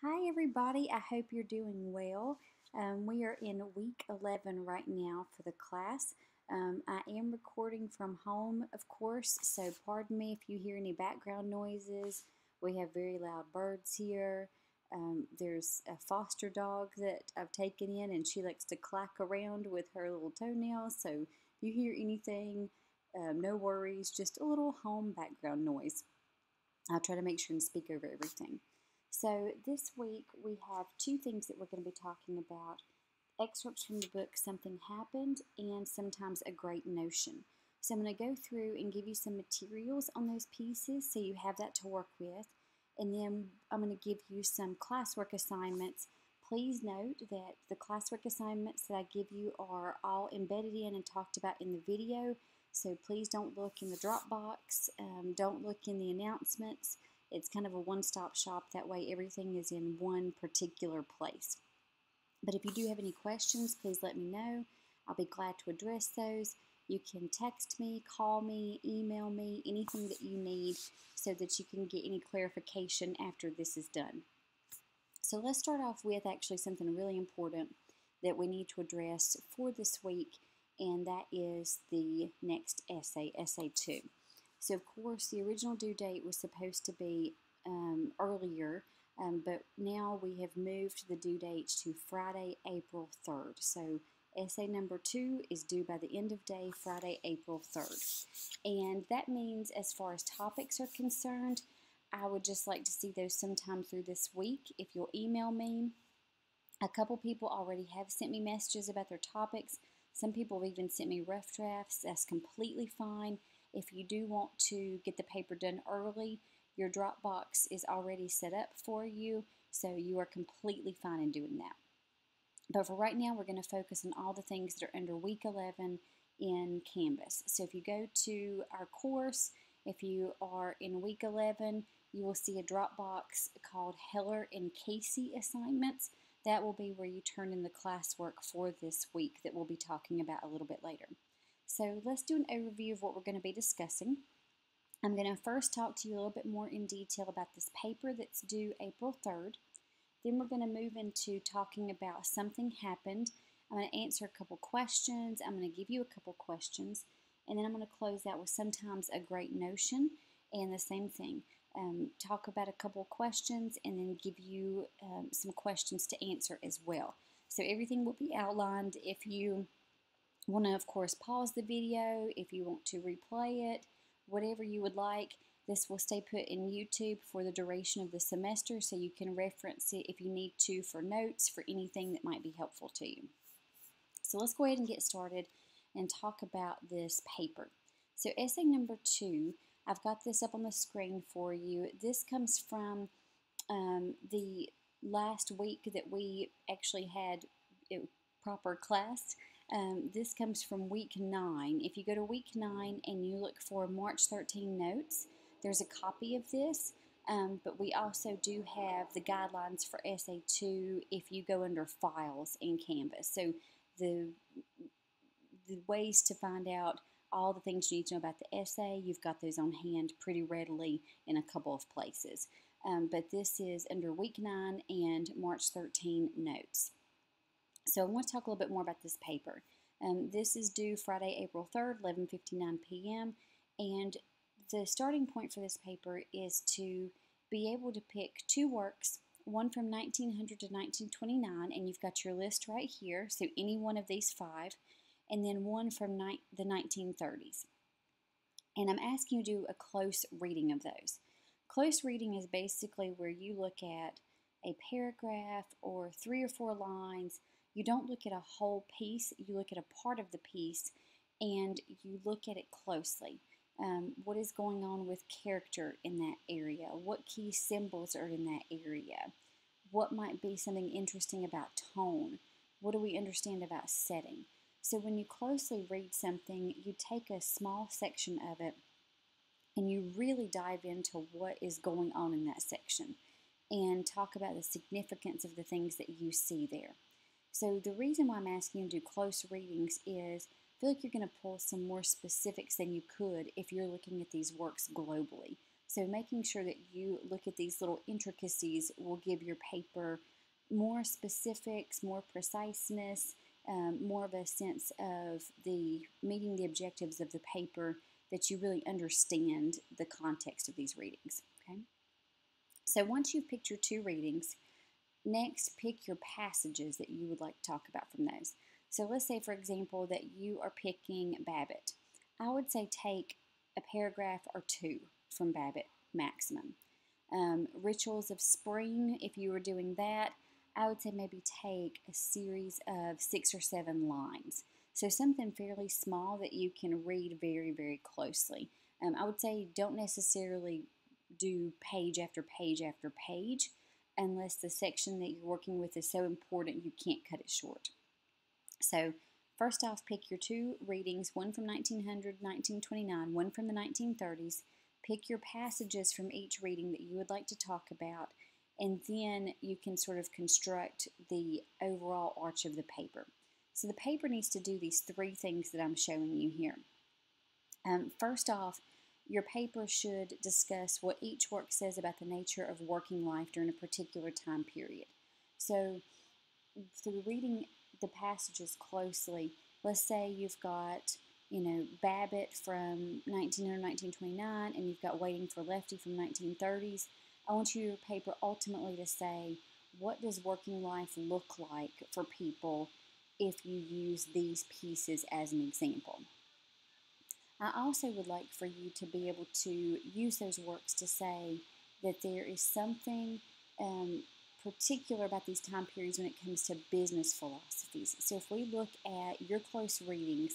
Hi everybody, I hope you're doing well. We are in week 11 right now for the class. I am recording from home, of course, so pardon me if you hear any background noises. We have very loud birds here. There's a foster dog that I've taken in, and she likes to clack around with her little toenails, so if you hear anything, no worries, just a little home background noise. I'll try to make sure and speak over everything. So this week we have two things that we're going to be talking about. Excerpts from the book Something Happened and Sometimes a Great Notion. So I'm going to go through and give you some materials on those pieces so you have that to work with. And then I'm going to give you some classwork assignments. Please note that the classwork assignments that I give you are all embedded in and talked about in the video. So please don't look in the Dropbox, don't look in the announcements. It's kind of a one-stop shop. That way everything is in one particular place. But if you do have any questions, please let me know. I'll be glad to address those. You can text me, call me, email me, anything that you need so that you can get any clarification after this is done. So let's start off with actually something really important that we need to address for this week, and that is the next essay, Essay 2. So of course the original due date was supposed to be earlier, but now we have moved the due date to Friday, April 3rd. So essay number 2 is due by the end of day, Friday, April 3rd. And that means as far as topics are concerned, I would just like to see those sometime through this week. If you'll email me, a couple people already have sent me messages about their topics. Some people have even sent me rough drafts. That's completely fine. If you do want to get the paper done early, your Dropbox is already set up for you, so you are completely fine in doing that. But for right now, we're going to focus on all the things that are under week 11 in Canvas. So if you go to our course, if you are in week 11, you will see a Dropbox called Heller and Kesey assignments. That will be where you turn in the classwork for this week that we'll be talking about a little bit later. So let's do an overview of what we're going to be discussing. I'm going to first talk to you a little bit more in detail about this paper that's due April 3rd. Then we're going to move into talking about Something Happened. I'm going to answer a couple questions. I'm going to give you a couple questions. And then I'm going to close out with Sometimes a Great Notion. And the same thing. Talk about a couple questions and then give you some questions to answer as well. So everything will be outlined. If you want to, of course, pause the video, if you want to replay it, whatever you would like. This will stay put in YouTube for the duration of the semester, so you can reference it if you need to for notes, for anything that might be helpful to you. So let's go ahead and get started and talk about this paper. So essay number 2, I've got this up on the screen for you. This comes from the last week that we actually had proper class. This comes from week 9. If you go to week 9 and you look for March 13 notes, there's a copy of this, but we also do have the guidelines for Essay 2 if you go under Files in Canvas. So the ways to find out all the things you need to know about the essay, you've got those on hand pretty readily in a couple of places. But this is under week 9 and March 13 notes. So I want to talk a little bit more about this paper. This is due Friday, April 3rd, 11:59 p.m. And the starting point for this paper is to be able to pick 2 works, one from 1900 to 1929, and you've got your list right here, so any one of these 5, and then one from the 1930s. And I'm asking you to do a close reading of those. Close reading is basically where you look at a paragraph or 3 or 4 lines. You don't look at a whole piece, you look at a part of the piece and you look at it closely. What is going on with character in that area? What key symbols are in that area? What might be something interesting about tone? What do we understand about setting? So when you closely read something, you take a small section of it and you really dive into what is going on in that section and talk about the significance of the things that you see there. So the reason why I'm asking you to do close readings is I feel like you're going to pull some more specifics than you could if you're looking at these works globally. So making sure that you look at these little intricacies will give your paper more specifics, more preciseness, more of a sense of meeting the objectives of the paper, that you really understand the context of these readings. Okay. So once you've picked your 2 readings, next pick your passages that you would like to talk about from those. So let's say, for example, that you are picking Babbitt. I would say take a paragraph or 2 from Babbitt maximum. Rituals of Spring, if you were doing that, I would say maybe take a series of 6 or 7 lines. So something fairly small that you can read very, very closely. I would say don't necessarily do page after page after page unless the section that you're working with is so important you can't cut it short. So first off, pick your 2 readings, one from 1900, 1929, one from the 1930s. Pick your passages from each reading that you would like to talk about, and then you can sort of construct the overall arch of the paper. So the paper needs to do these 3 things that I'm showing you here. First off, your paper should discuss what each work says about the nature of working life during a particular time period. So through reading the passages closely, let's say you've got, Babbitt from 1900, 1929, and you've got Waiting for Lefty from 1930s. I want your paper ultimately to say, what does working life look like for people if you use these pieces as an example? I also would like for you to be able to use those works to say that there is something particular about these time periods when it comes to business philosophies. So if we look at your close readings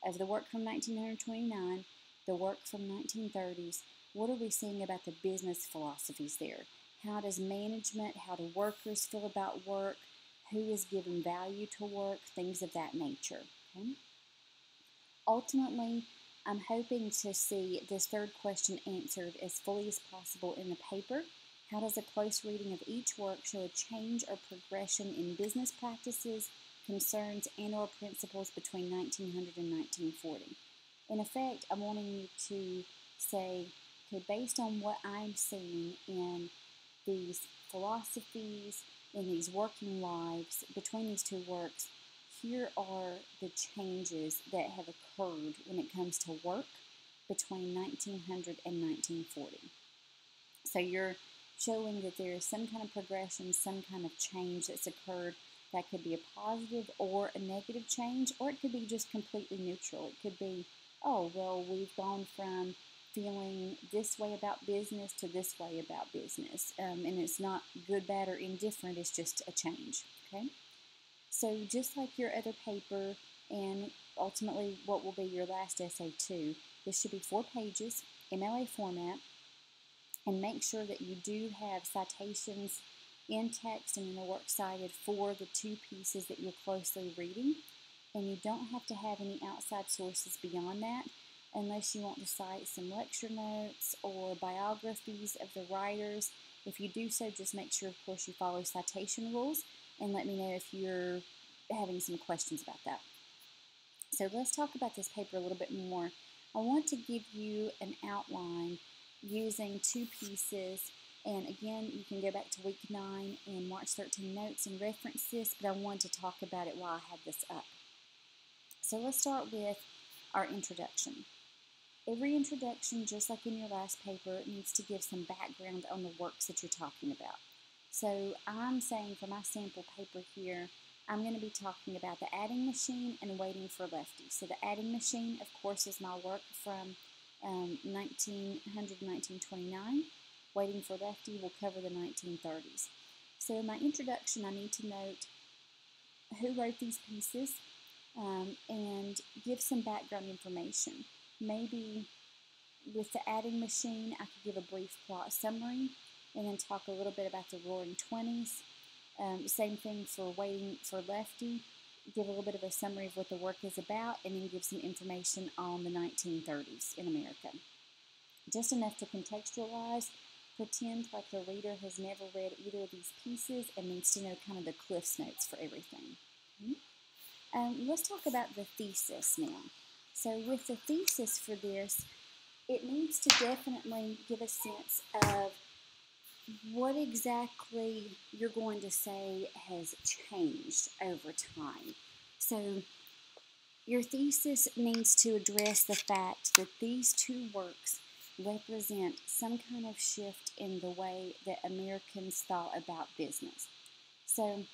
of the work from 1929, the work from 1930s, what are we seeing about the business philosophies there? How does management, how do workers feel about work? Who is giving value to work? Things of that nature. Okay? Ultimately, I'm hoping to see this 3rd question answered as fully as possible in the paper. How does a close reading of each work show a change or progression in business practices, concerns, and or principles between 1900 and 1940? In effect, I'm wanting you to say, okay, based on what I'm seeing in these philosophies, in these working lives, between these 2 works, here are the changes that have occurred when it comes to work between 1900 and 1940. So you're showing that there is some kind of progression, some kind of change that's occurred. That could be a positive or a negative change, or it could be just completely neutral. It could be, oh, well, we've gone from feeling this way about business to this way about business. And it's not good, bad, or indifferent. It's just a change, okay? So just like your other paper and ultimately what will be your last essay too, this should be 4 pages, MLA format, and make sure that you do have citations in text and in the works cited for the 2 pieces that you're closely reading. And you don't have to have any outside sources beyond that unless you want to cite some lecture notes or biographies of the writers. If you do so, just make sure, of course, you follow citation rules, and let me know if you're having some questions about that. So let's talk about this paper a little bit more. I want to give you an outline using 2 pieces, and again, you can go back to week 9 and March 13 notes and reference this, but I wanted to talk about it while I had this up. So let's start with our introduction. Every introduction, just like in your last paper, needs to give some background on the works that you're talking about. So I'm saying for my sample paper here, I'm going to be talking about the adding machine and Waiting for Lefty. So the adding machine, of course, is my work from 1900, 1929. Waiting for Lefty will cover the 1930s. So in my introduction, I need to note who wrote these pieces and give some background information. Maybe with the adding machine, I could give a brief plot summary and then talk a little bit about the Roaring Twenties. Same thing for Waiting for Lefty. Give a little bit of a summary of what the work is about and then give some information on the 1930s in America. Just enough to contextualize, pretend like the reader has never read either of these pieces and needs to know kind of the Cliff's Notes for everything. Let's talk about the thesis now. So with the thesis for this, it needs to definitely give a sense of what exactly you're going to say has changed over time. So your thesis needs to address the fact that these two works represent some kind of shift in the way that Americans thought about business. So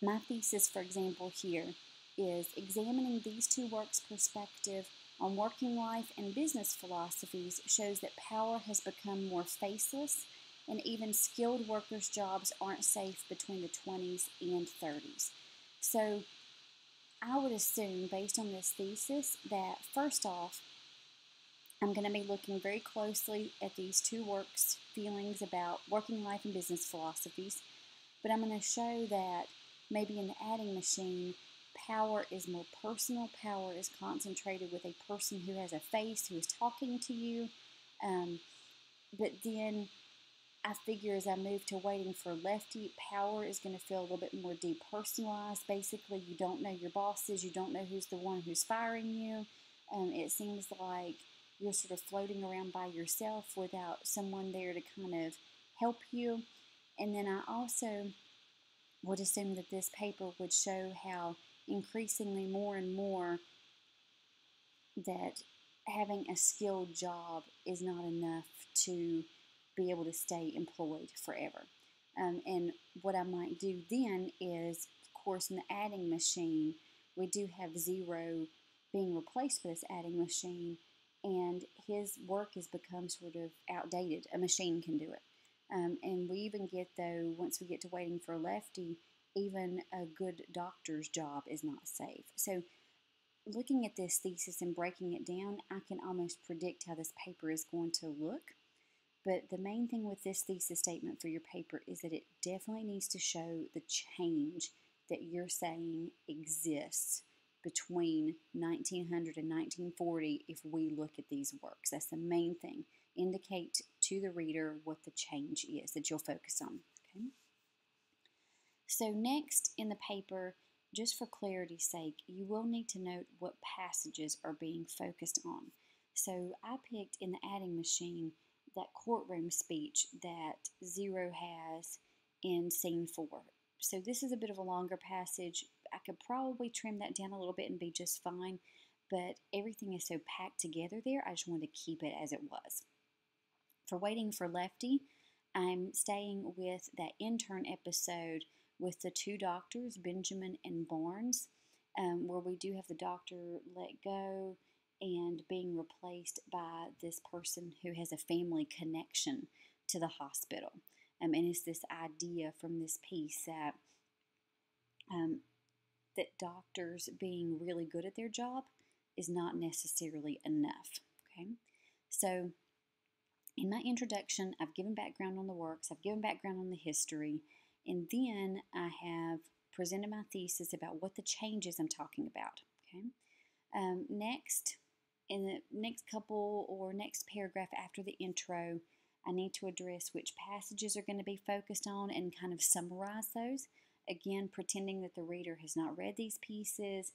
my thesis, for example, here is examining these two works' perspective on working life and business philosophies shows that power has become more faceless, and even skilled workers' jobs aren't safe between the 20s and 30s. So I would assume, based on this thesis, that first off, I'm going to be looking very closely at these two works' feelings about working life and business philosophies, but I'm going to show that maybe in the adding machine, power is more personal. Power is concentrated with a person who has a face, who is talking to you. But then I figure as I move to waiting for lefty, power is going to feel a little bit more depersonalized. Basically, you don't know your bosses. You don't know who's the one who's firing you. It seems like you're sort of floating around by yourself without someone there to kind of help you. And then I also would assume that this paper would show how increasingly more and more that having a skilled job is not enough to be able to stay employed forever. And what I might do then is, of course, in the adding machine, we do have Zero being replaced by this adding machine, and his work has become sort of outdated. A machine can do it. And we even get, though, once we get to waiting for lefty, even a good doctor's job is not safe. So looking at this thesis and breaking it down, I can almost predict how this paper is going to look. But the main thing with this thesis statement for your paper is that it definitely needs to show the change that you're saying exists between 1900 and 1940 if we look at these works. That's the main thing. Indicate to the reader what the change is that you'll focus on. Okay? So next in the paper, just for clarity's sake, you will need to note what passages are being focused on. So I picked in the adding machine that courtroom speech that Zero has in scene 4. So this is a bit of a longer passage. I could probably trim that down a little bit and be just fine, but everything is so packed together there, I just wanted to keep it as it was. For waiting for lefty, I'm staying with that intern episode with the two doctors, Benjamin and Barnes, where we do have the doctor let go and being replaced by this person who has a family connection to the hospital. And it's this idea from this piece that that doctors being really good at their job is not necessarily enough. Okay, so in my introduction, I've given background on the works, I've given background on the history, and then I have presented my thesis about what the changes I'm talking about. Okay, next, in the next couple or next paragraph after the intro, I need to address which passages are going to be focused on and kind of summarize those. Again, pretending that the reader has not read these pieces,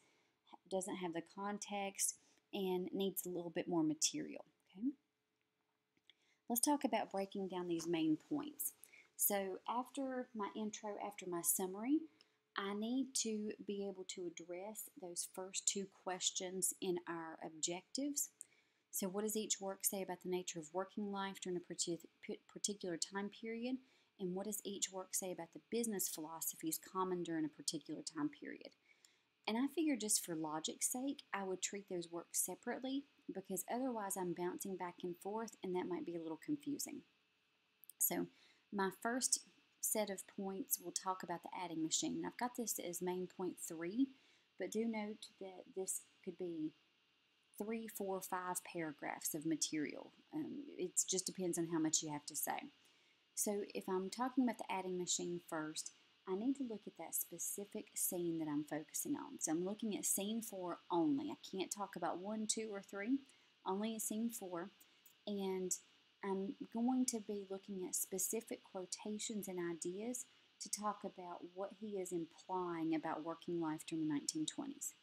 doesn't have the context, and needs a little bit more material. Okay. Let's talk about breaking down these main points. So after my intro, after my summary, I need to be able to address those first two questions in our objectives. So what does each work say about the nature of working life during a particular time period? And what does each work say about the business philosophies common during a particular time period? And I figured just for logic's sake, I would treat those works separately because otherwise I'm bouncing back and forth and that might be a little confusing. So my first set of points will talk about the adding machine. I've got this as main point 3, but do note that this could be 3, 4, 5 paragraphs of material. It just depends on how much you have to say. So if I'm talking about the adding machine first, I need to look at that specific scene that I'm focusing on. So I'm looking at scene 4 only. I can't talk about 1, 2, or 3, only at scene 4. And I'm going to be looking at specific quotations and ideas to talk about what he is implying about working life during the 1920s.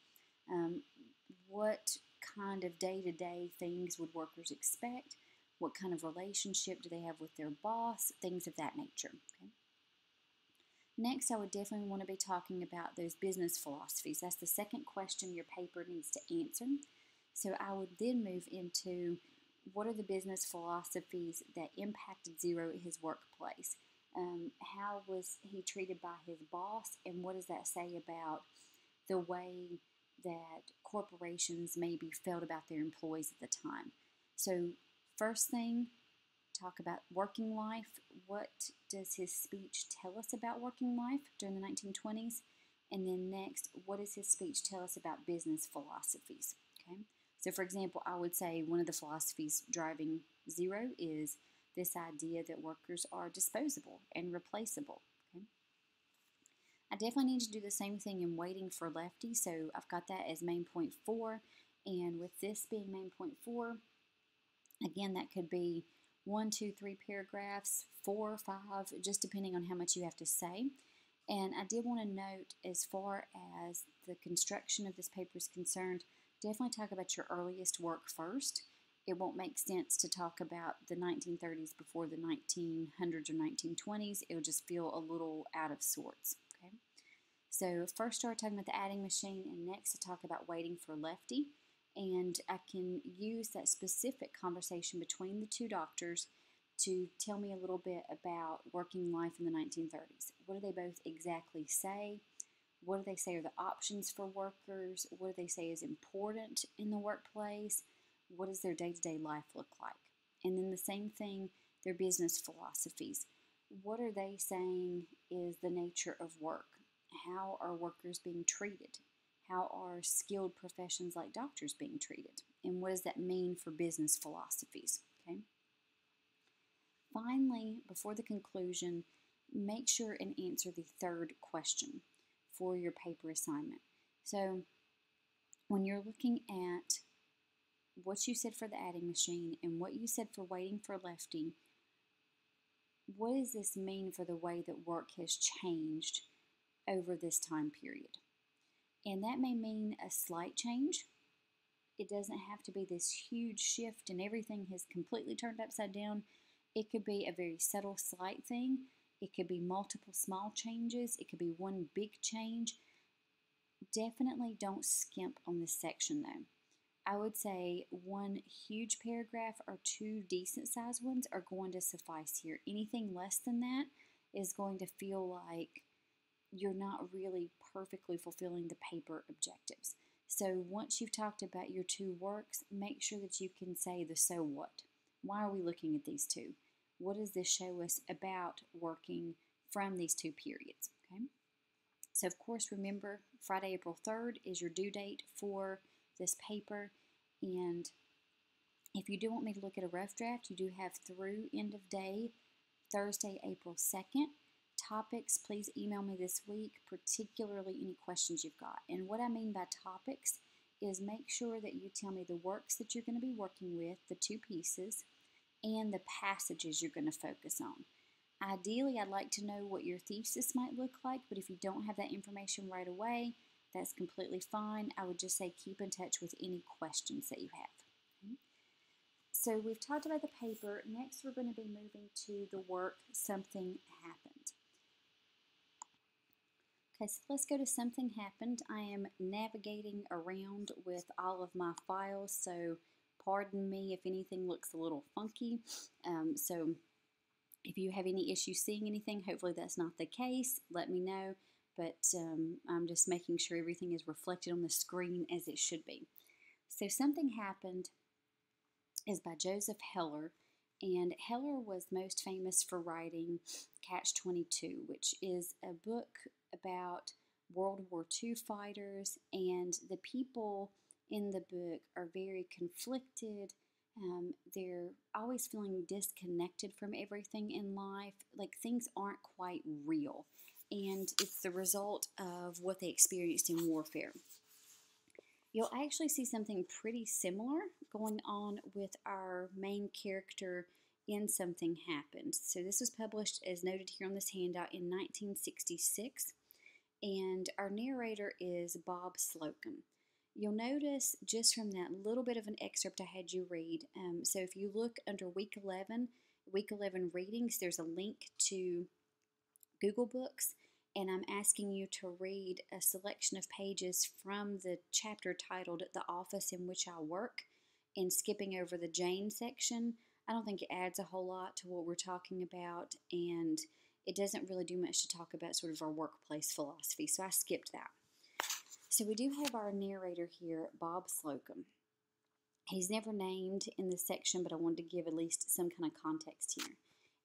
What kind of day-to-day things would workers expect? What kind of relationship do they have with their boss? Things of that nature. Okay. Next, I would definitely want to be talking about those business philosophies. That's the second question your paper needs to answer. So I would then move into what are the business philosophies that impacted Zero at his workplace? How was he treated by his boss, and what does that say about the way that corporations maybe felt about their employees at the time? So first thing, talk about working life. What does his speech tell us about working life during the 1920s? And then next, what does his speech tell us about business philosophies? Okay. So for example, I would say one of the philosophies driving Zero is this idea that workers are disposable and replaceable. Okay. I definitely need to do the same thing in Waiting for Lefty, so I've got that as main point 4, and with this being main point 4, again, that could be 1, 2, 3 paragraphs, 4, 5, just depending on how much you have to say. And I did want to note, as far as the construction of this paper is concerned, definitely talk about your earliest work first. It won't make sense to talk about the 1930s before the 1900s or 1920s. It'll just feel a little out of sorts. Okay. So first start talking about the adding machine, and next to talk about Waiting for Lefty. And I can use that specific conversation between the two doctors to tell me a little bit about working life in the 1930s. What do they both exactly say? What do they say are the options for workers? What do they say is important in the workplace? What does their day-to-day life look like? And then the same thing, their business philosophies. What are they saying is the nature of work? How are workers being treated? How are skilled professions like doctors being treated? And what does that mean for business philosophies? Okay. Finally, before the conclusion, make sure and answer the third question for your paper assignment. So when you're looking at what you said for the adding machine and what you said for Waiting for Lefty, what does this mean for the way that work has changed over this time period? And that may mean a slight change. It doesn't have to be this huge shift and everything has completely turned upside down. It could be a very subtle, slight thing. It could be multiple small changes. It could be one big change. Definitely don't skimp on this section though. I would say one huge paragraph or 2 decent sized ones are going to suffice here. Anything less than that is going to feel like you're not really perfectly fulfilling the paper objectives. So once you've talked about your 2 works, make sure that you can say the so what. Why are we looking at these 2? What does this show us about working from these 2 periods? Okay. So of course, remember Friday, April 3rd is your due date for this paper, and if you do want me to look at a rough draft, you do have through end of day Thursday, April 2nd. Topics, please email me this week, particularly any questions you've got. And what I mean by topics is make sure that you tell me the works that you're going to be working with, the 2 pieces, and the passages you're going to focus on. Ideally, I'd like to know what your thesis might look like, but if you don't have that information right away, that's completely fine. I would just say keep in touch with any questions that you have. Okay. So we've talked about the paper. Next, we're going to be moving to the work Something Happened. Okay, so let's go to Something Happened. I am navigating around with all of my files, so pardon me if anything looks a little funky. So if you have any issues seeing anything, hopefully that's not the case. Let me know, but I'm just making sure everything is reflected on the screen as it should be. So Something Happened is by Joseph Heller, and Heller was most famous for writing Catch-22, which is a book about World War II fighters, and the people in the book are very conflicted. They're always feeling disconnected from everything in life, like things aren't quite real, and it's the result of what they experienced in warfare. You'll actually see something pretty similar going on with our main character in Something Happened. So this was published, as noted here on this handout, in 1966, and our narrator is Bob Slocum. You'll notice just from that little bit of an excerpt I had you read, so if you look under week 11 readings, there's a link to Google Books, and I'm asking you to read a selection of pages from the chapter titled The Office in Which I Work and skipping over the Jane section. I don't think it adds a whole lot to what we're talking about, and it doesn't really do much to talk about sort of our workplace philosophy, so I skipped that. So we do have our narrator here, Bob Slocum. He's never named in this section, but I wanted to give at least some kind of context here.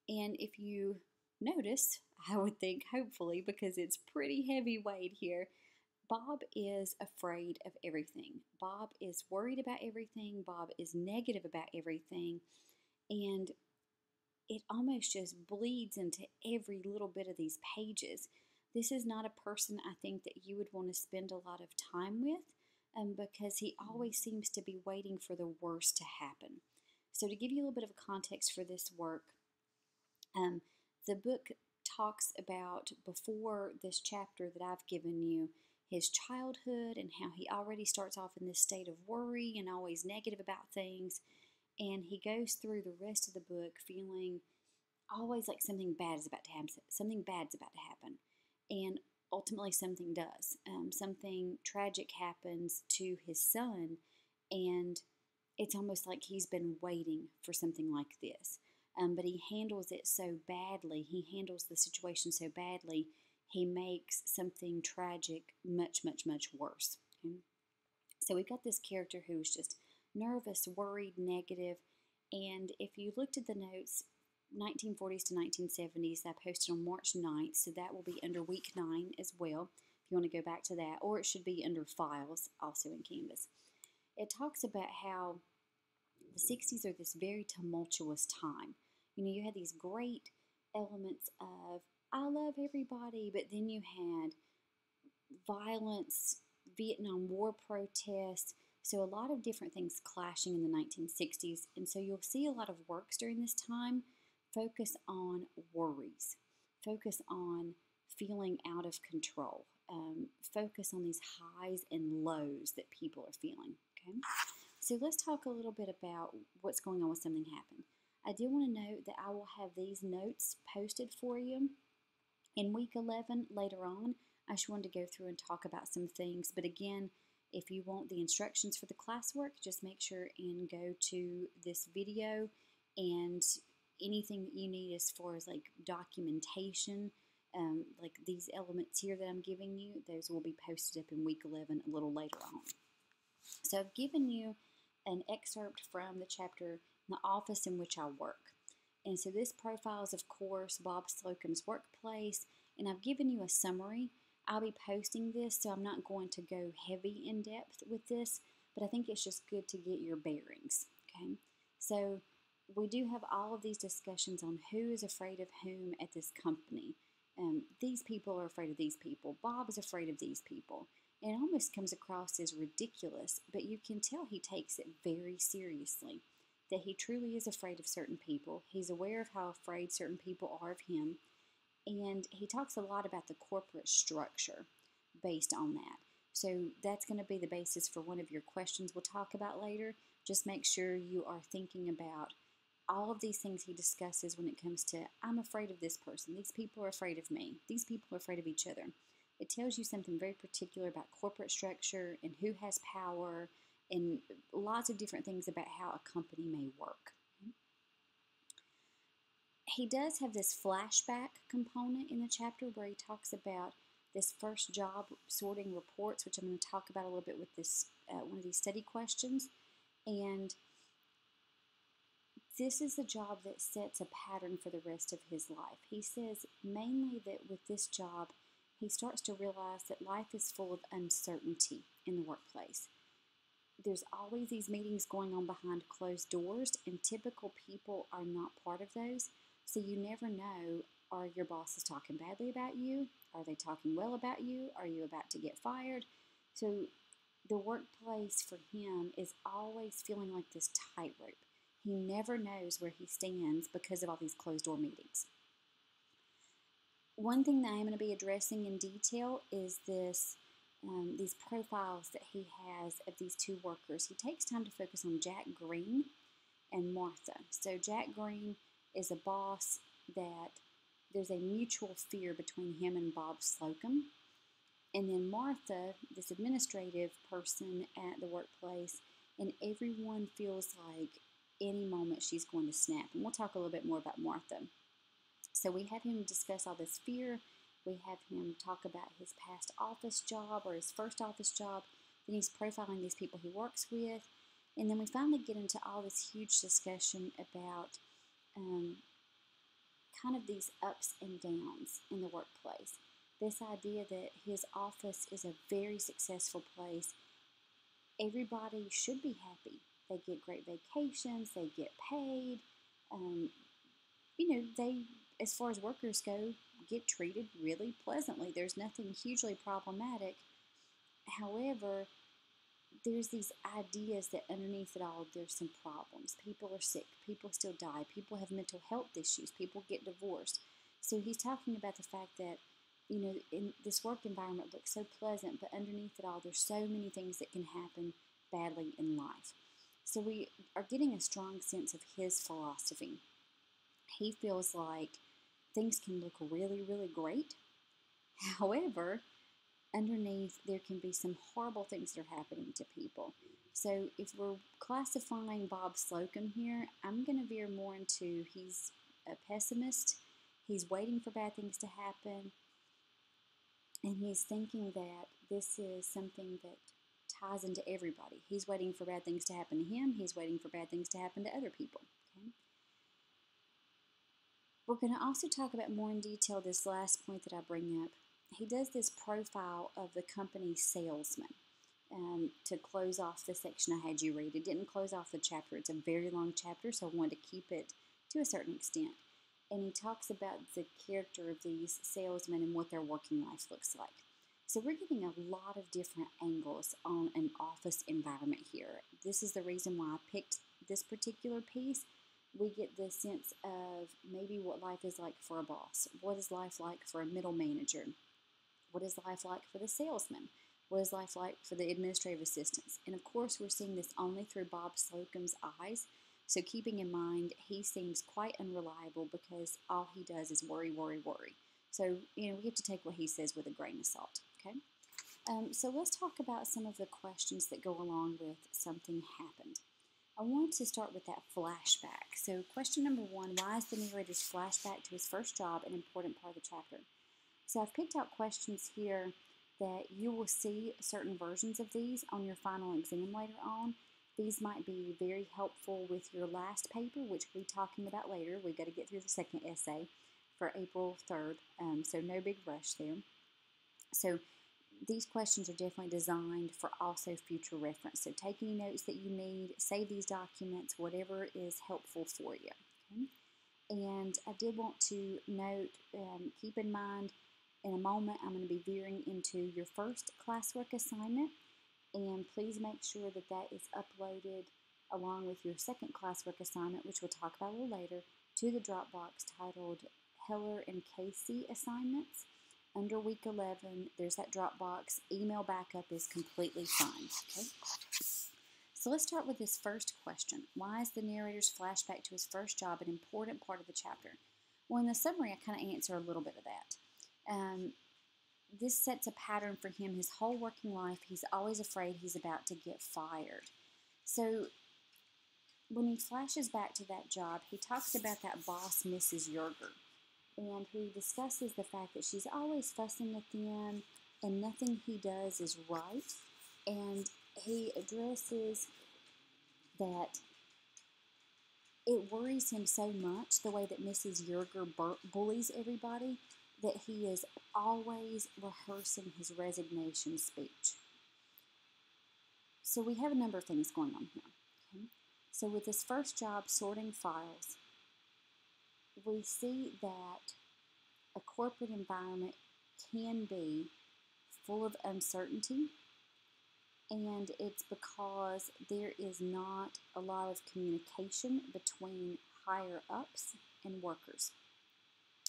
And if you notice, I would think, hopefully, because it's pretty heavyweight here, Bob is afraid of everything. Bob is worried about everything. Bob is negative about everything. And it almost just bleeds into every little bit of these pages. This is not a person I think that you would want to spend a lot of time with, because he always seems to be waiting for the worst to happen. So to give you a little bit of a context for this work, the book talks about, before this chapter that I've given you, his childhood and how he already starts off in this state of worry and always negative about things. And he goes through the rest of the book feeling always like something bad is about to happen. Something bad's about to happen. And ultimately something does. Something tragic happens to his son, and it's almost like he's been waiting for something like this. But he handles it so badly. He handles the situation so badly, he makes something tragic much, much, much worse. Okay? So we've got this character who's just nervous, worried, negative, and if you looked at the notes, 1940s to 1970s, I posted on March 9th, so that will be under week 9 as well, if you want to go back to that, or it should be under files, also in Canvas. It talks about how the 60s are this very tumultuous time. You know, you had these great elements of, I love everybody, but then you had violence, Vietnam War protests, so a lot of different things clashing in the 1960s, and so you'll see a lot of works during this time focus on worries, focus on feeling out of control, focus on these highs and lows that people are feeling, okay? So let's talk a little bit about what's going on when something happened. I do want to note that I will have these notes posted for you in week 11 later on. I just wanted to go through and talk about some things, but again, if you want the instructions for the classwork, just make sure and go to this video, and anything that you need as far as like documentation, like these elements here that I'm giving you, those will be posted up in week 11 a little later on. So I've given you an excerpt from the chapter, The Office in Which I Work. And so this profiles, of course, Bob Slocum's workplace, and I've given you a summary. I'll be posting this, so I'm not going to go heavy in depth with this, but I think it's just good to get your bearings, okay? So we do have all of these discussions on who is afraid of whom at this company. These people are afraid of these people. Bob is afraid of these people. And it almost comes across as ridiculous, but you can tell he takes it very seriously, that he truly is afraid of certain people. He's aware of how afraid certain people are of him. And he talks a lot about the corporate structure based on that. So that's going to be the basis for one of your questions we'll talk about later. Just make sure you are thinking about all of these things he discusses when it comes to, I'm afraid of this person. These people are afraid of me. These people are afraid of each other. It tells you something very particular about corporate structure and who has power and lots of different things about how a company may work. He does have this flashback component in the chapter where he talks about this first job sorting reports, which I'm going to talk about a little bit with this one of these study questions. And this is a job that sets a pattern for the rest of his life. He says mainly that with this job, he starts to realize that life is full of uncertainty in the workplace. There's always these meetings going on behind closed doors, and typical people are not part of those. So you never know, are your bosses talking badly about you? Are they talking well about you? Are you about to get fired? So the workplace for him is always feeling like this tightrope. He never knows where he stands because of all these closed door meetings. One thing that I'm going to be addressing in detail is this these profiles that he has of these two workers. He takes time to focus on Jack Green and Martha. So Jack Green is a boss that there's a mutual fear between him and Bob Slocum. And then Martha, this administrative person at the workplace, and everyone feels like any moment she's going to snap. And we'll talk a little bit more about Martha. So we have him discuss all this fear. We have him talk about his past office job or his first office job. Then he's profiling these people he works with. And then we finally get into all this huge discussion about kind of these ups and downs in the workplace. This idea that his office is a very successful place. Everybody should be happy. They get great vacations, they get paid. They, as far as workers go, get treated really pleasantly. There's nothing hugely problematic. However, there's these ideas that underneath it all, there's some problems. People are sick. People still die. People have mental health issues. People get divorced. So he's talking about the fact that, in this work environment looks so pleasant, but underneath it all, there's so many things that can happen badly in life. So we are getting a strong sense of his philosophy. He feels like things can look really, really great. However, underneath there can be some horrible things that are happening to people. So if we're classifying Bob Slocum here, I'm going to veer more into he's a pessimist. He's waiting for bad things to happen. And he's thinking that this is something that ties into everybody. He's waiting for bad things to happen to him. He's waiting for bad things to happen to other people. Okay? We're going to also talk about more in detail this last point that I bring up. He does this profile of the company's salesman to close off the section I had you read. It didn't close off the chapter. It's a very long chapter, so I wanted to keep it to a certain extent. And he talks about the character of these salesmen and what their working life looks like. So we're getting a lot of different angles on an office environment here. This is the reason why I picked this particular piece. We get the sense of maybe what life is like for a boss. What is life like for a middle manager? What is life like for the salesman? What is life like for the administrative assistants? And of course, we're seeing this only through Bob Slocum's eyes. So keeping in mind, he seems quite unreliable because all he does is worry, worry, worry. So, we have to take what he says with a grain of salt, okay? So let's talk about some of the questions that go along with something happened. I want to start with that flashback. So question number 1, why is the narrator's flashback to his first job an important part of the chapter? So I've picked out questions here that you will see certain versions of these on your final exam later on. These might be very helpful with your last paper, which we'll be talking about later. We've got to get through the second essay for April 3rd, so no big rush there. So these questions are definitely designed for also future reference. So take any notes that you need, save these documents, whatever is helpful for you. Okay? And I did want to note, keep in mind, in a moment I'm going to be veering into your first classwork assignment. And please make sure that that is uploaded along with your second classwork assignment, which we'll talk about a little later, to the Dropbox titled Heller and Kesey Assignments. Under week 11, there's that Dropbox. Email backup is completely fine. Okay? So let's start with this first question. Why is the narrator's flashback to his first job an important part of the chapter? Well, in the summary, I kind of answer a little bit of that. This sets a pattern for him his whole working life. He's always afraid he's about to get fired. So when he flashes back to that job, he talks about that boss, Mrs. Yerger. And he discusses the fact that she's always fussing at them and nothing he does is right. And he addresses that it worries him so much the way that Mrs. Yerger bullies everybody that he is always rehearsing his resignation speech. So we have a number of things going on here. Okay? So with his first job sorting files, we see that a corporate environment can be full of uncertainty, and it's because there is not a lot of communication between higher ups and workers.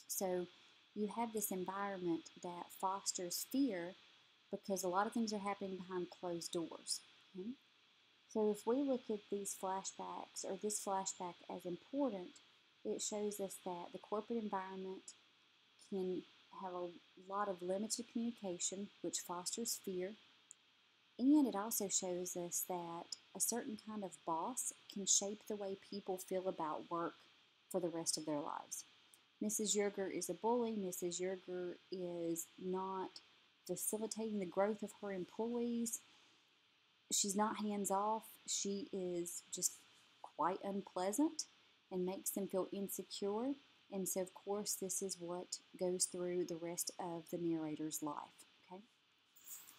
So you have this environment that fosters fear because a lot of things are happening behind closed doors. Okay? So if we look at these flashbacks or this flashback as important, it shows us that the corporate environment can have a lot of limited communication, which fosters fear. And it also shows us that a certain kind of boss can shape the way people feel about work for the rest of their lives. Mrs. Yerger is a bully. Mrs. Yerger is not facilitating the growth of her employees. She's not hands-off. She is just quite unpleasant and makes them feel insecure. And so, of course, this is what goes through the rest of the narrator's life. Okay?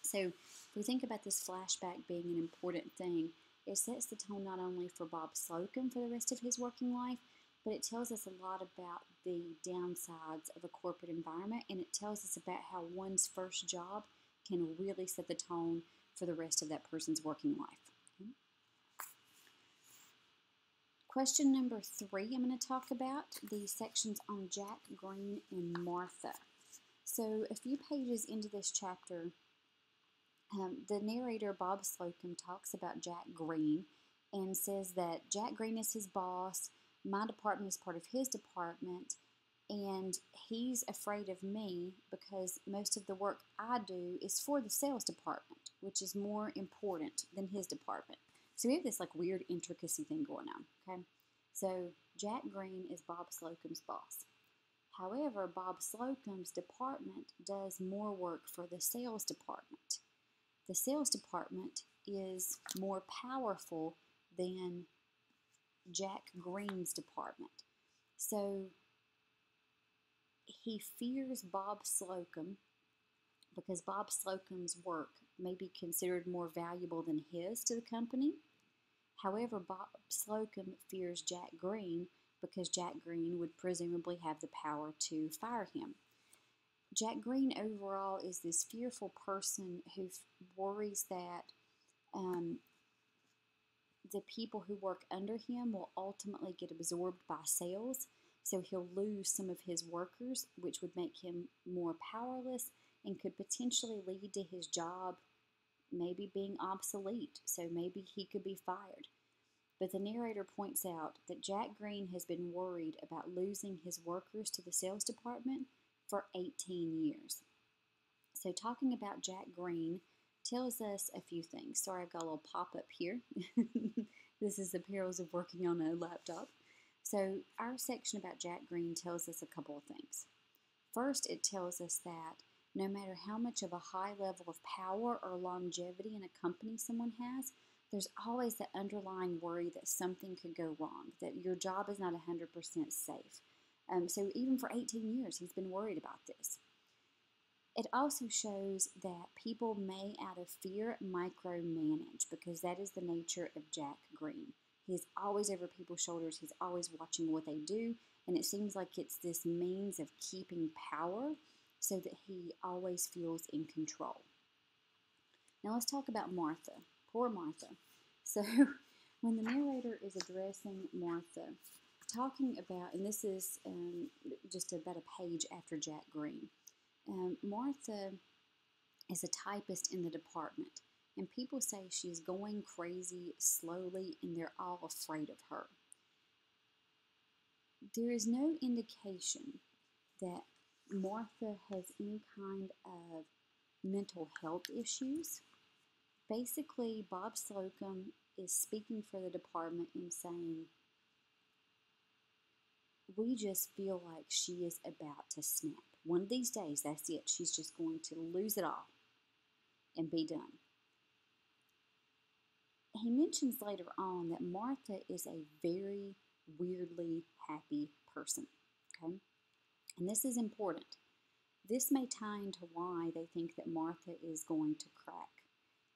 So if we think about this flashback being an important thing, it sets the tone not only for Bob Slocum for the rest of his working life, but it tells us a lot about the downsides of a corporate environment, and it tells us about how one's first job can really set the tone for the rest of that person's working life. Okay? Question number 3, I'm going to talk about the sections on Jack Green and Martha. So a few pages into this chapter, the narrator, Bob Slocum, talks about Jack Green and says that Jack Green is his boss, my department is part of his department, and he's afraid of me because most of the work I do is for the sales department, which is more important than his department. So we have this like weird intricacy thing going on, okay? So Jack Green is Bob Slocum's boss. However, Bob Slocum's department does more work for the sales department. The sales department is more powerful than Jack Green's department. So he fears Bob Slocum because Bob Slocum's work may be considered more valuable than his to the company. However, Bob Slocum fears Jack Green because Jack Green would presumably have the power to fire him. Jack Green overall is this fearful person who worries that the people who work under him will ultimately get absorbed by sales, so he'll lose some of his workers, which would make him more powerless and could potentially lead to his job maybe being obsolete, so maybe he could be fired. But the narrator points out that Jack Green has been worried about losing his workers to the sales department for 18 years. So talking about Jack Green tells us a few things. Sorry, I've got a little pop-up here. This is the perils of working on a laptop. So our section about Jack Green tells us a couple of things. First, it tells us that no matter how much of a high level of power or longevity in a company someone has, there's always the underlying worry that something could go wrong, that your job is not 100% safe. So even for 18 years, he's been worried about this. It also shows that people may, out of fear, micromanage, because that is the nature of Jack Green. He's always over people's shoulders. He's always watching what they do, and it seems like it's this means of keeping power so that he always feels in control. Now let's talk about Martha. Poor Martha. So when the narrator is addressing Martha, talking about, and this is just about a page after Jack Green, Martha is a typist in the department, and people say she's going crazy slowly, and they're all afraid of her. There is no indication that Martha has any kind of mental health issues. Basically, Bob Slocum is speaking for the department and saying, we just feel like she is about to snap. One of these days, that's it. She's just going to lose it all and be done. He mentions later on that Martha is a very weirdly happy person, okay? And this is important. This may tie into why they think that Martha is going to crack.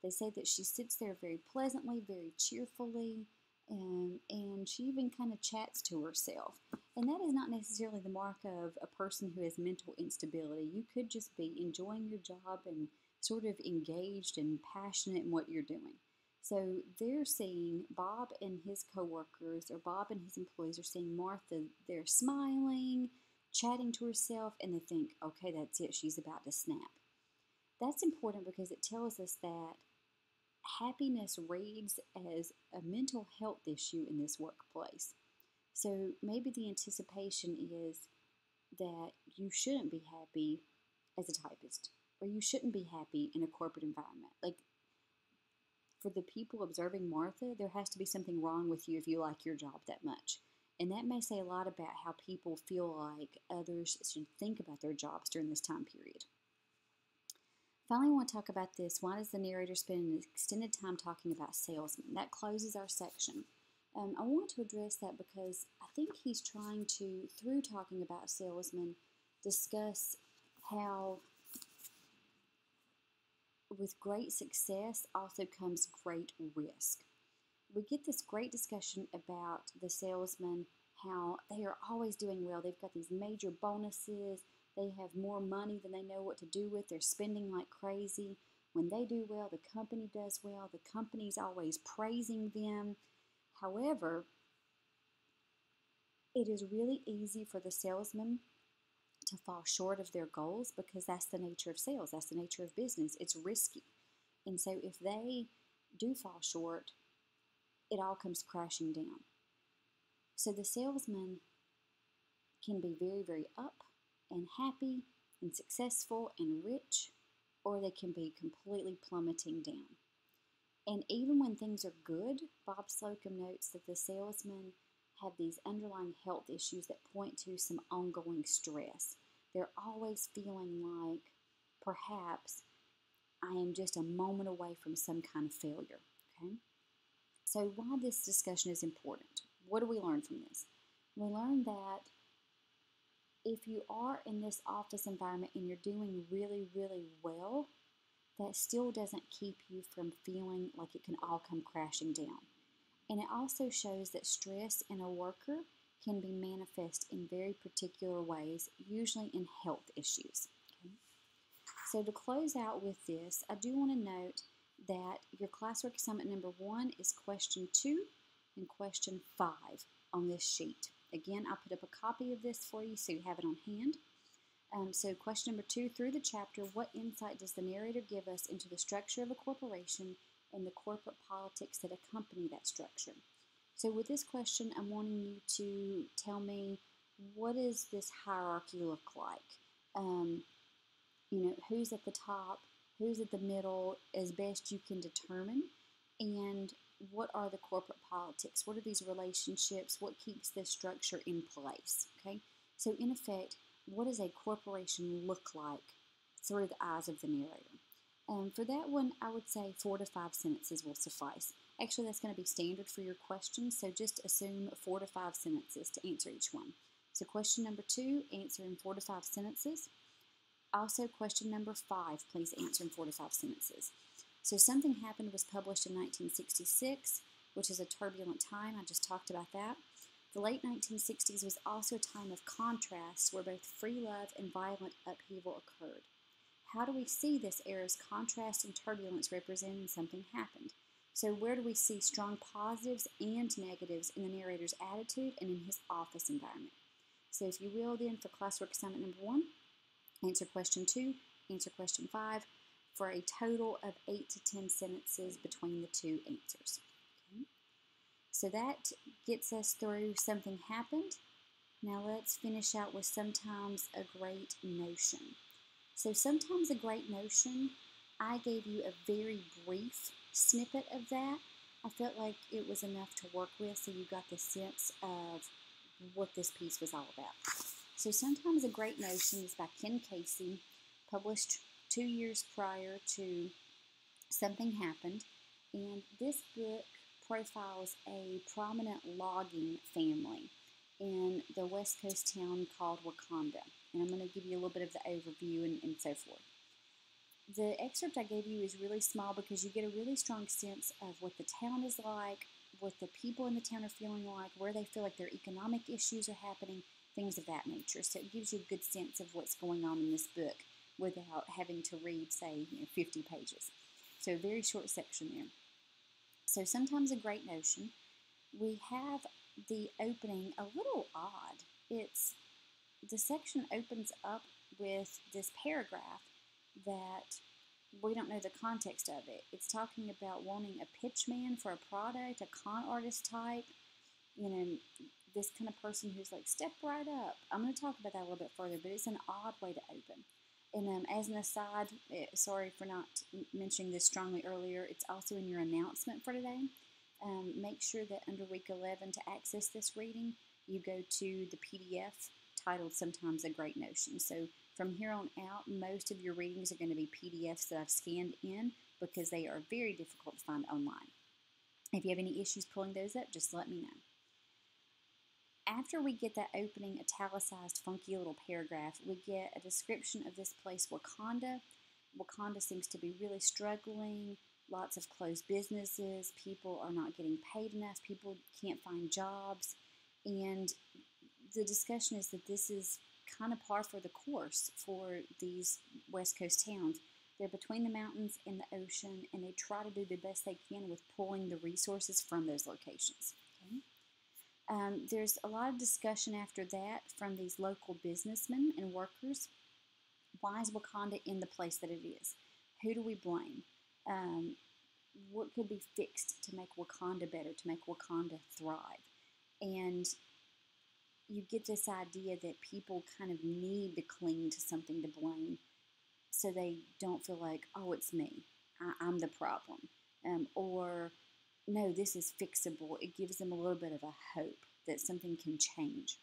They say that she sits there very pleasantly, very cheerfully, and she even kind of chats to herself. And that is not necessarily the mark of a person who has mental instability. You could just be enjoying your job and sort of engaged and passionate in what you're doing. So they're seeing Bob and his coworkers, or Bob and his employees are seeing Martha. They're smiling, chatting to herself, and they think, okay, that's it. She's about to snap. That's important because it tells us that happiness reads as a mental health issue in this workplace. So maybe the anticipation is that you shouldn't be happy as a typist, or you shouldn't be happy in a corporate environment. Like, for the people observing Martha, there has to be something wrong with you if you like your job that much. And that may say a lot about how people feel like others should think about their jobs during this time period. Finally, I want to talk about this. Why does the narrator spend an extended time talking about salesmen? That closes our section. I want to address that because I think he's trying to, through talking about salesmen, discuss how with great success also comes great risk. We get this great discussion about the salesmen, how they are always doing well. They've got these major bonuses. They have more money than they know what to do with. They're spending like crazy. When they do well, the company does well. The company's always praising them. However, it is really easy for the salesman to fall short of their goals because that's the nature of sales. That's the nature of business. It's risky. And so if they do fall short, it all comes crashing down. So the salesman can be very, very up and happy and successful and rich, or they can be completely plummeting down. And even when things are good, Bob Slocum notes that the salesmen have these underlying health issues that point to some ongoing stress. They're always feeling like perhaps I am just a moment away from some kind of failure. Okay? So why this discussion is important? What do we learn from this? We learn that if you are in this office environment and you're doing really, really well, that still doesn't keep you from feeling like it can all come crashing down. And it also shows that stress in a worker can be manifest in very particular ways, usually in health issues. Okay? So to close out with this, I do want to note that your classwork assignment number 1 is question 2 and question 5 on this sheet. Again, I'll put up a copy of this for you so you have it on hand. So question number 2, through the chapter, what insight does the narrator give us into the structure of a corporation and the corporate politics that accompany that structure? So with this question, I'm wanting you to tell me, what does this hierarchy look like? Who's at the top, who's at the middle, as best you can determine, and what are the corporate politics? What are these relationships? What keeps this structure in place? Okay, so in effect, what does a corporation look like through the eyes of the narrator? For that one, I would say 4 to 5 sentences will suffice. Actually, that's going to be standard for your questions, so just assume 4 to 5 sentences to answer each one. So question number 2, answer in 4 to 5 sentences. Also, question number 5, please answer in 4 to 5 sentences. So Something Happened was published in 1966, which is a turbulent time. I just talked about that. The late 1960s was also a time of contrast where both free love and violent upheaval occurred. How do we see this era's contrast and turbulence represented in Something Happened? So where do we see strong positives and negatives in the narrator's attitude and in his office environment? So if you will then, for classwork assignment number 1, answer question 2, answer question 5, for a total of 8 to 10 sentences between the 2 answers. Okay? So that gets us through Something Happened. Now let's finish out with Sometimes a Great Notion. So Sometimes a Great Notion, I gave you a very brief snippet of that. I felt like it was enough to work with, so you got the sense of what this piece was all about. So Sometimes a Great Notion is by Ken Kesey, published 2 years prior to Something Happened, and this book profiles a prominent logging family in the West Coast town called Wakanda, and I'm going to give you a little bit of the overview and so forth. The excerpt I gave you is really small because you get a really strong sense of what the town is like, what the people in the town are feeling like, where they feel like their economic issues are happening, things of that nature. So it gives you a good sense of what's going on in this book without having to read, say, 50 pages. So a very short section there. So Sometimes a Great Notion. We have the opening a little odd. The section opens up with this paragraph that we don't know the context of it. It's talking about wanting a pitch man for a product, a con artist type, you know, this kind of person who's like, step right up. I'm going to talk about that a little bit further, but it's an odd way to open. And as an aside, sorry for not mentioning this strongly earlier, it's also in your announcement for today. Make sure that under week 11 to access this reading, you go to the PDF titled Sometimes a Great Notion. So from here on out, most of your readings are going to be PDFs that I've scanned in because they are very difficult to find online. If you have any issues pulling those up, just let me know. After we get that opening italicized funky little paragraph, we get a description of this place, Wakanda. Wakanda seems to be really struggling, lots of closed businesses, people are not getting paid enough, people can't find jobs, and the discussion is that this is kind of par for the course for these West Coast towns. They're between the mountains and the ocean, and they try to do the best they can with pulling the resources from those locations. Okay? There's a lot of discussion after that from these local businessmen and workers. Why is Wakanda in the place that it is? Who do we blame? What could be fixed to make Wakanda better, to make Wakanda thrive? And you get this idea that people kind of need to cling to something to blame so they don't feel like, oh, it's me, I'm the problem. Or, no, this is fixable. It gives them a little bit of a hope that something can change.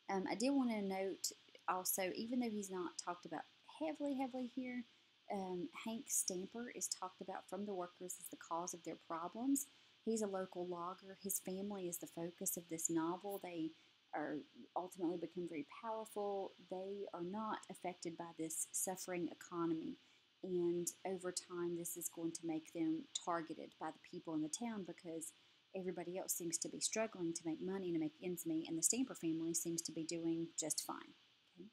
I did want to note also, even though he's not talked about heavily here, Hank Stamper is talked about from the workers as the cause of their problems. He's a local logger. His family is the focus of this novel. They are ultimately become very powerful. They are not affected by this suffering economy. And over time, this is going to make them targeted by the people in the town because everybody else seems to be struggling to make money, to make ends meet, and the Stamper family seems to be doing just fine. Okay?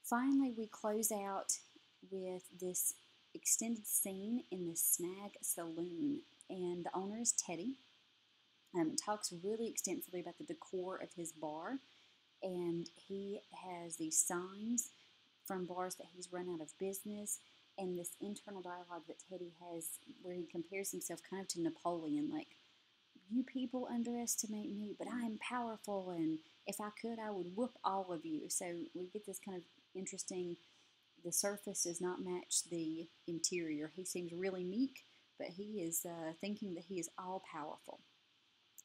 Finally, we close out with this extended scene in the Snag Saloon, and the owner is Teddy. Talks really extensively about the decor of his bar, and he has these signs from bars that he's run out of business, and this internal dialogue that Teddy has where he compares himself kind of to Napoleon, like, you people underestimate me, but I am powerful, and if I could, I would whoop all of you. So we get this kind of interesting, the surface does not match the interior. He seems really meek, but he is thinking that he is all-powerful.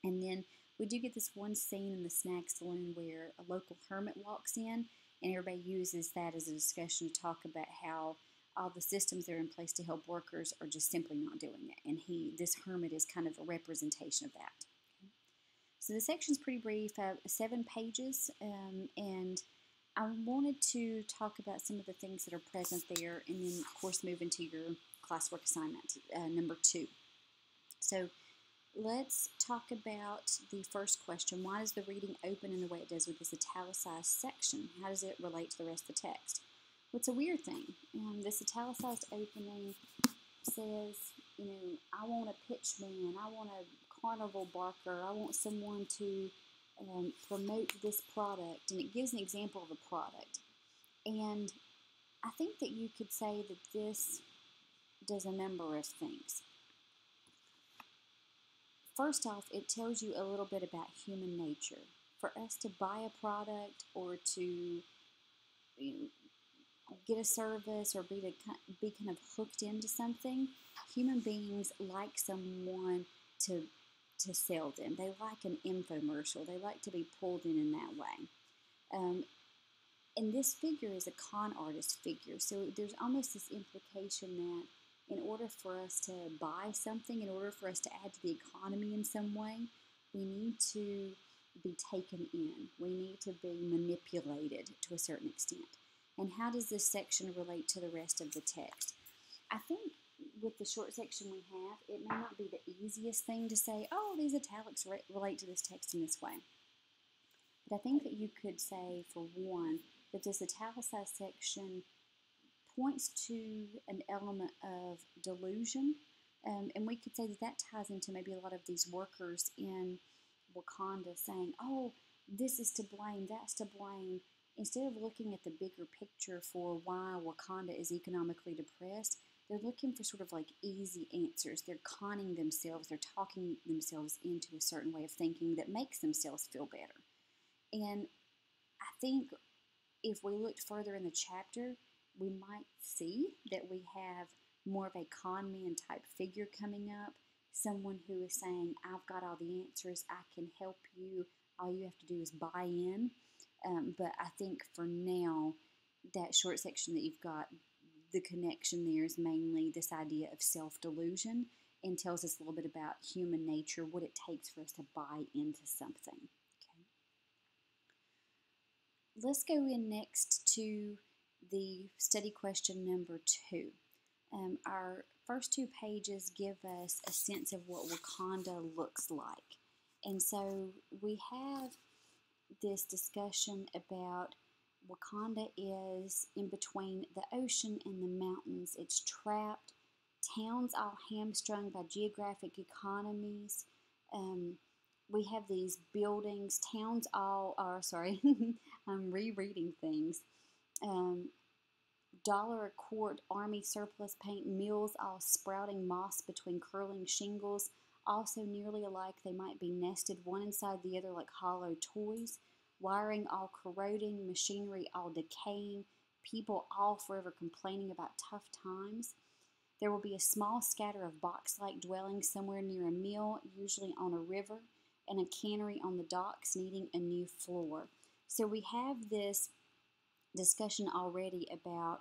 And then we do get this one scene in the Snag Saloon where a local hermit walks in, and everybody uses that as a discussion to talk about how all the systems that are in place to help workers are just simply not doing it. And this hermit is kind of a representation of that. Okay? So the section's pretty brief, 7 pages, and I wanted to talk about some of the things that are present there, and then, of course, move into your classwork assignment, number 2. So let's talk about the first question. Why does the reading open in the way it does with this italicized section? How does it relate to the rest of the text? Well, it's a weird thing. This italicized opening says, you know, I want a pitch man, I want a carnival barker, I want someone to promote this product, and it gives an example of a product. And I think that you could say that this does a number of things. First off, it tells you a little bit about human nature. For us to buy a product or to get a service or be kind of hooked into something, human beings like someone to sell them. They like an infomercial. They like to be pulled in that way. And this figure is a con artist figure, so there's almost this implication that in order for us to buy something, in order for us to add to the economy in some way, we need to be taken in. We need to be manipulated to a certain extent. And how does this section relate to the rest of the text? I think with the short section we have, it may not be the easiest thing to say, oh, these italics relate to this text in this way. But I think that you could say, for one, that this italicized section points to an element of delusion, and we could say that that ties into maybe a lot of these workers in Wakanda saying, oh, this is to blame, that's to blame, instead of looking at the bigger picture for why Wakanda is economically depressed, they're looking for sort of like easy answers. They're conning themselves, they're talking themselves into a certain way of thinking that makes themselves feel better. And I think if we looked further in the chapter, we might see that we have more of a con man type figure coming up. Someone who is saying, I've got all the answers, I can help you, all you have to do is buy in. But I think for now, that short section that you've got, the connection there is mainly this idea of self-delusion and tells us a little bit about human nature, what it takes for us to buy into something. Okay. Let's go in next to the study question number 2. Our first 2 pages give us a sense of what Wakanda looks like. And so we have this discussion about Wakanda is in between the ocean and the mountains. It's trapped. Towns all hamstrung by geographic economies. We have these buildings. Towns all are, sorry, I'm rereading things. $1 a quart army surplus paint, mills all sprouting moss between curling shingles, also nearly alike. They might be nested one inside the other like hollow toys. Wiring all corroding, machinery all decaying, people all forever complaining about tough times. There will be a small scatter of box-like dwellings somewhere near a mill, usually on a river, and a cannery on the docks needing a new floor. So we have this discussion already about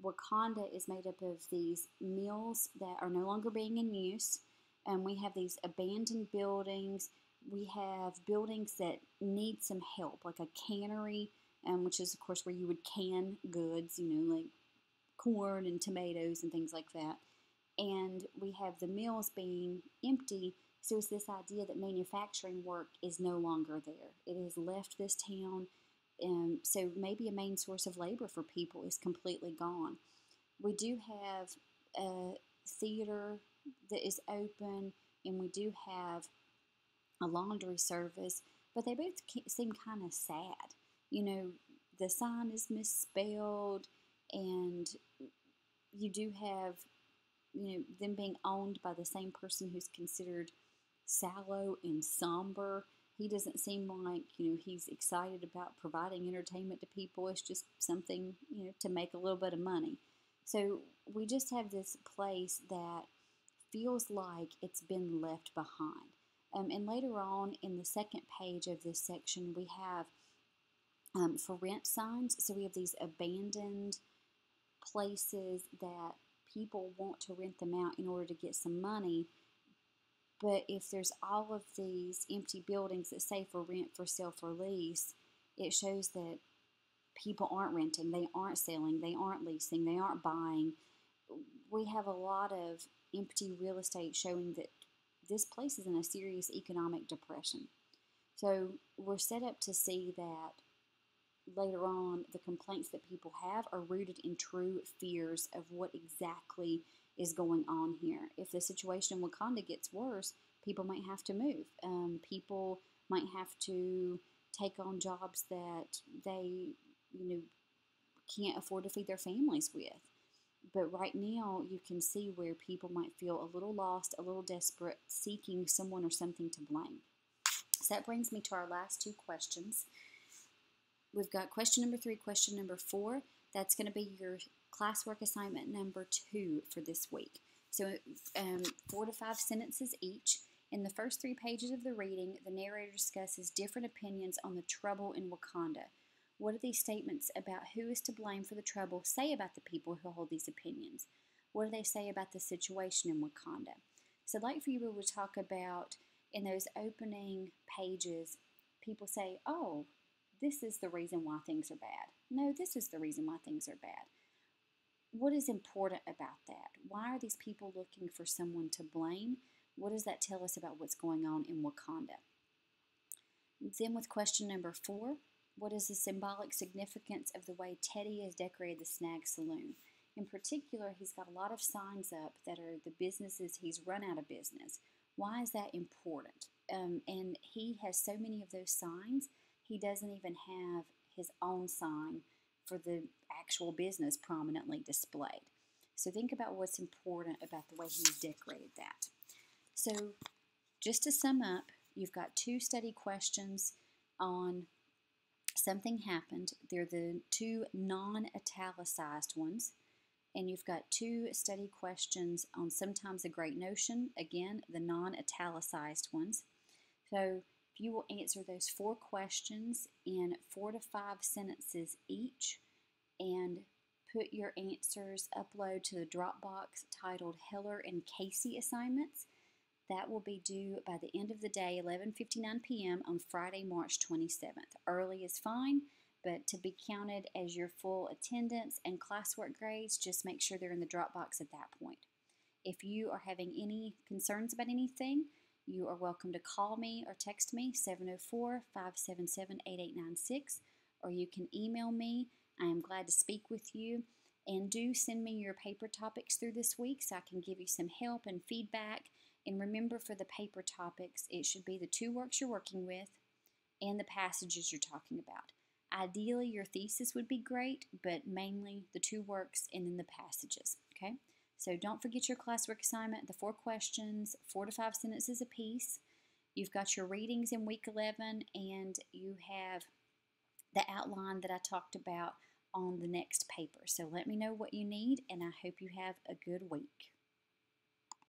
Wakanda is made up of these mills that are no longer being in use, and we have these abandoned buildings. We have buildings that need some help, like a cannery, which is, of course, where you would can goods, like corn and tomatoes and things like that. And we have the mills being empty, so it's this idea that manufacturing work is no longer there. It has left this town, so maybe a main source of labor for people is completely gone. We do have a theater that is open, and we do have a laundry service, but they both seem kind of sad. The sign is misspelled, and you do have, them being owned by the same person who's considered sallow and somber. He doesn't seem like, he's excited about providing entertainment to people. It's just something, to make a little bit of money. So we just have this place that feels like it's been left behind. And later on in the second page of this section, we have for rent signs. So we have these abandoned places that people want to rent them out in order to get some money. But if there's all of these empty buildings that say for rent, for sale, for lease, it shows that people aren't renting, they aren't selling, they aren't leasing, they aren't buying. We have a lot of empty real estate showing that this place is in a serious economic depression. So we're set up to see that later on the complaints that people have are rooted in true fears of what exactly is going on here. If the situation in Wakanda gets worse, people might have to move. People might have to take on jobs that they, can't afford to feed their families with. But right now, you can see where people might feel a little lost, a little desperate, seeking someone or something to blame. So that brings me to our last 2 questions. We've got question number 3, question number 4. That's going to be your classwork assignment number 2 for this week. So 4 to 5 sentences each. In the first 3 pages of the reading, the narrator discusses different opinions on the trouble in Wakanda. What do these statements about who is to blame for the trouble say about the people who hold these opinions? What do they say about the situation in Wakanda? So I'd like for you to talk about, in those opening pages, people say, oh, this is the reason why things are bad. No, this is the reason why things are bad. What is important about that? Why are these people looking for someone to blame? What does that tell us about what's going on in Wakanda? Then with question number 4, what is the symbolic significance of the way Teddy has decorated the Snag Saloon? In particular, he's got a lot of signs up that are the businesses he's run out of business. Why is that important? And he has so many of those signs, he doesn't even have his own sign for the actual business prominently displayed. So think about what's important about the way he's decorated that. So just to sum up, you've got 2 study questions on something happened. They're the 2 non-italicized ones. And you've got 2 study questions on sometimes a great notion, again, the non-italicized ones. So if you will answer those 4 questions in 4 to 5 sentences each and put your answers, upload to the Dropbox titled Heller and Kesey assignments, that will be due by the end of the day, 11:59 p.m. on Friday, March 27th. Early is fine, but to be counted as your full attendance and classwork grades, just make sure they're in the Dropbox at that point. If you are having any concerns about anything, you are welcome to call me or text me, 704-577-8896, or you can email me. I am glad to speak with you. And do send me your paper topics through this week so I can give you some help and feedback. And remember, for the paper topics, it should be the 2 works you're working with and the passages you're talking about. Ideally, your thesis would be great, but mainly the 2 works and then the passages, okay? So don't forget your classwork assignment, the 4 questions, 4 to 5 sentences apiece. You've got your readings in week 11, and you have the outline that I talked about on the next paper. So let me know what you need, and I hope you have a good week.